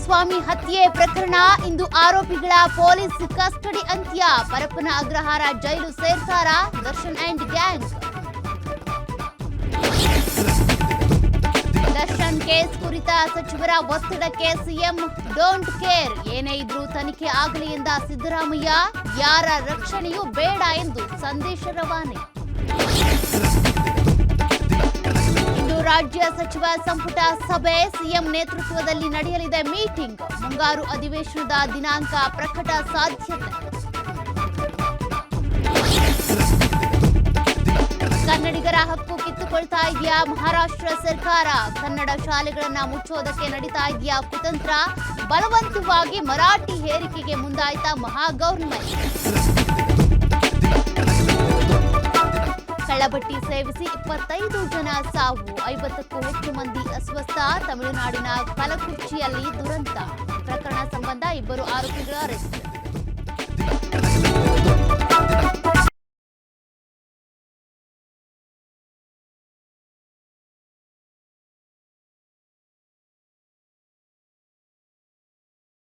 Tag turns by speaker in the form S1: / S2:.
S1: ಸ್ವಾಮಿ ಹತ್ಯೆ ಪ್ರಕರಣ ಇಂದು ಆರೋಪಿಗಳ ಪೊಲೀಸ್ ಕಸ್ಟಡಿ ಅಂತ್ಯ. ಪರಪ್ಪನ ಅಗ್ರಹಾರ ಜೈಲು ಸೇರ್ತಾರ Darshan and gang. Darshan case ಕುರಿತ ಸಚಿವರ ಒತ್ತಡಕ್ಕೆ ಸಿಎಂ ಡೋಂಟ್ ಕೇರ್. ಏನೇ ಇದ್ರೂ ತನಿಖೆ ಆಗಲಿ ಎಂದ ಸಿದ್ದರಾಮಯ್ಯ. ಯಾರ ರಕ್ಷಣೆಯೂ ಬೇಡ ಎಂದು ಸಂದೇಶ ರವಾನೆ. ಇಂದು ರಾಜ್ಯ ಸಚಿವ ಸಂಪುಟ ಸಭೆ. ಸಿಎಂ ನೇತೃತ್ವದಲ್ಲಿ ನಡೆಯಲಿದೆ ಮೀಟಿಂಗ್. ಮುಂಗಾರು ಅಧಿವೇಶನದ ದಿನಾಂಕ ಪ್ರಕಟ ಸಾಧ್ಯತೆ. ಕನ್ನಡಿಗರ ಹಕ್ಕು ಕಿತ್ತುಕೊಳ್ತಾ ಇದೆಯಾ ಮಹಾರಾಷ್ಟ್ರ ಸರ್ಕಾರ? ಕನ್ನಡ ಶಾಲೆಗಳನ್ನ ಮುಚ್ಚೋದಕ್ಕೆ ನಡೀತಾ ಇದೆಯಾ ಕುತಂತ್ರ? ಬಲವಂತವಾಗಿ ಮರಾಠಿ ಹೇರಿಕೆಗೆ ಮುಂದಾಯ್ತಾ ಮಹಾಗೌರ್ಮೆಂಟ್? ಕಳ್ಳಬಟ್ಟಿ ಸೇವಿಸಿ 25 ಜನ ಸಾವು, 50ಕ್ಕೂ ಹೆಚ್ಚು ಮಂದಿ ಅಸ್ವಸ್ಥ. ತಮಿಳುನಾಡಿನ ಕಲಕುರ್ಚಿಯಲ್ಲಿ ದುರಂತ. ಪ್ರಕರಣ ಸಂಬಂಧ 2 ಆರೋಪಿಗಳ ಅರೆಸ್ಟ್.